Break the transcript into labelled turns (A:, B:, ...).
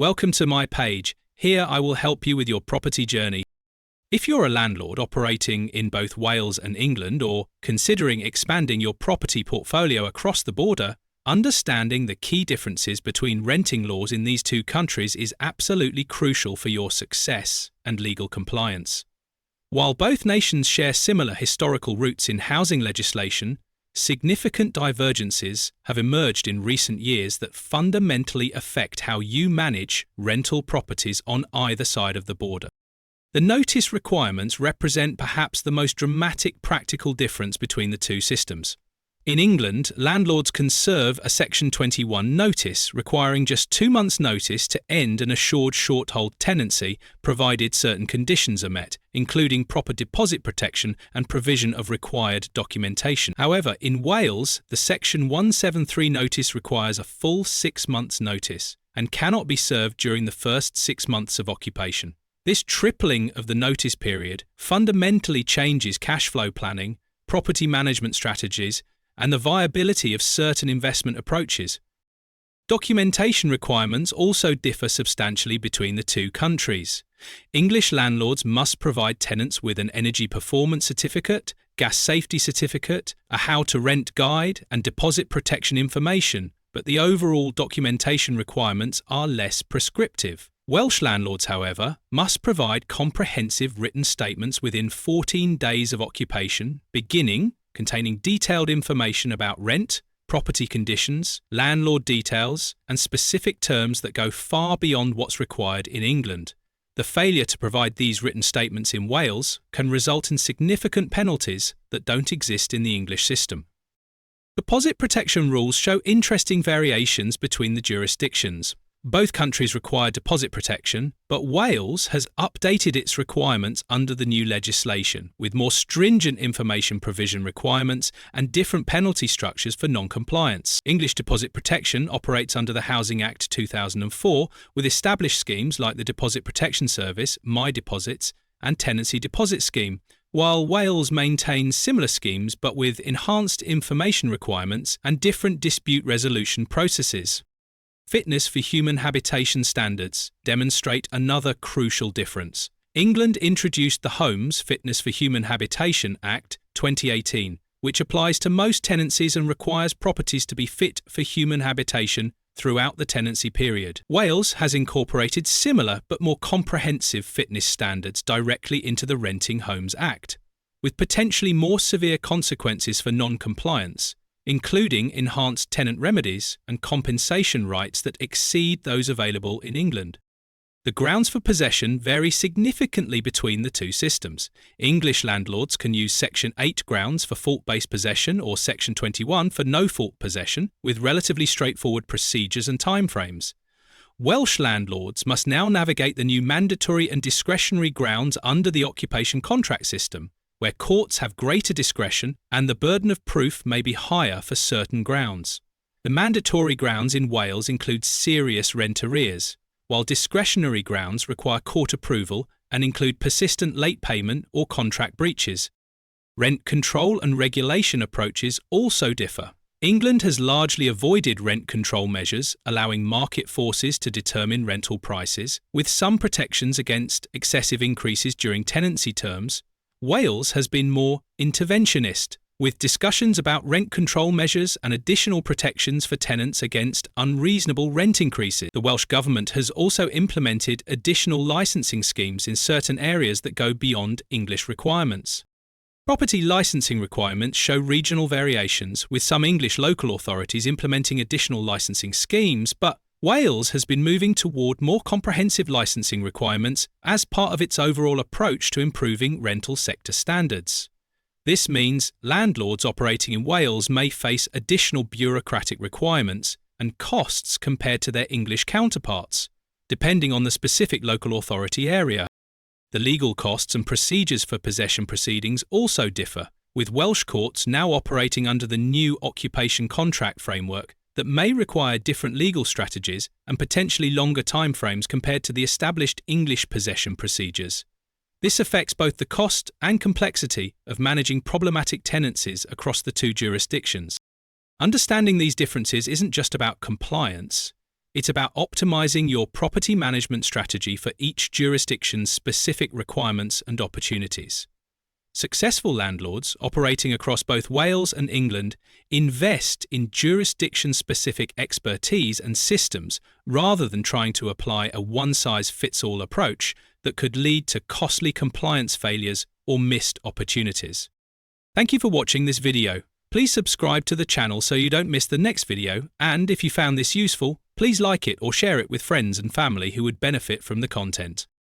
A: Welcome to my page. Here I will help you with your property journey. If you're a landlord operating in both Wales and England or considering expanding your property portfolio across the border, understanding the key differences between renting laws in these two countries is absolutely crucial for your success and legal compliance. While both nations share similar historical roots in housing legislation, significant divergences have emerged in recent years that fundamentally affect how you manage rental properties on either side of the border. The notice requirements represent perhaps the most dramatic practical difference between the two systems. In England, landlords can serve a Section 21 notice requiring just 2 months' notice to end an assured short-hold tenancy provided certain conditions are met, including proper deposit protection and provision of required documentation. However, in Wales, the Section 173 notice requires a full 6 months' notice and cannot be served during the first 6 months of occupation. This tripling of the notice period fundamentally changes cash flow planning, property management strategies, and the viability of certain investment approaches. Documentation requirements also differ substantially between the two countries. English landlords must provide tenants with an energy performance certificate, gas safety certificate, a how-to-rent guide, and deposit protection information, but the overall documentation requirements are less prescriptive. Welsh landlords, however, must provide comprehensive written statements within 14 days of occupation, containing detailed information about rent, property conditions, landlord details, and specific terms that go far beyond what's required in England. The failure to provide these written statements in Wales can result in significant penalties that don't exist in the English system. Deposit protection rules show interesting variations between the jurisdictions. Both countries require deposit protection, but Wales has updated its requirements under the new legislation, with more stringent information provision requirements and different penalty structures for non-compliance. English deposit protection operates under the Housing Act 2004, with established schemes like the Deposit Protection Service, My Deposits, and Tenancy Deposit Scheme, while Wales maintains similar schemes but with enhanced information requirements and different dispute resolution processes. Fitness for human habitation standards demonstrate another crucial difference. England introduced the Homes Fitness for Human Habitation Act 2018, which applies to most tenancies and requires properties to be fit for human habitation throughout the tenancy period. Wales has incorporated similar but more comprehensive fitness standards directly into the Renting Homes Act, with potentially more severe consequences for non-compliance, including enhanced tenant remedies and compensation rights that exceed those available in England. The grounds for possession vary significantly between the two systems. English landlords can use Section 8 grounds for fault-based possession or Section 21 for no-fault possession, with relatively straightforward procedures and timeframes. Welsh landlords must now navigate the new mandatory and discretionary grounds under the occupation contract system, where courts have greater discretion and the burden of proof may be higher for certain grounds. The mandatory grounds in Wales include serious rent arrears, while discretionary grounds require court approval and include persistent late payment or contract breaches. Rent control and regulation approaches also differ. England has largely avoided rent control measures, allowing market forces to determine rental prices, with some protections against excessive increases during tenancy terms. Wales has been more interventionist, with discussions about rent control measures and additional protections for tenants against unreasonable rent increases. The Welsh Government has also implemented additional licensing schemes in certain areas that go beyond English requirements. Property licensing requirements show regional variations, with some English local authorities implementing additional licensing schemes, but Wales has been moving toward more comprehensive licensing requirements as part of its overall approach to improving rental sector standards. This means landlords operating in Wales may face additional bureaucratic requirements and costs compared to their English counterparts, depending on the specific local authority area. The legal costs and procedures for possession proceedings also differ, with Welsh courts now operating under the new occupation contract framework that may require different legal strategies and potentially longer timeframes compared to the established English possession procedures. This affects both the cost and complexity of managing problematic tenancies across the two jurisdictions. Understanding these differences isn't just about compliance, It's about optimizing your property management strategy for each jurisdiction's specific requirements and opportunities. Successful landlords operating across both Wales and England invest in jurisdiction-specific expertise and systems rather than trying to apply a one-size-fits-all approach that could lead to costly compliance failures or missed opportunities. Thank you for watching this video. Please subscribe to the channel so you don't miss the next video, and if you found this useful, please like it or share it with friends and family who would benefit from the content.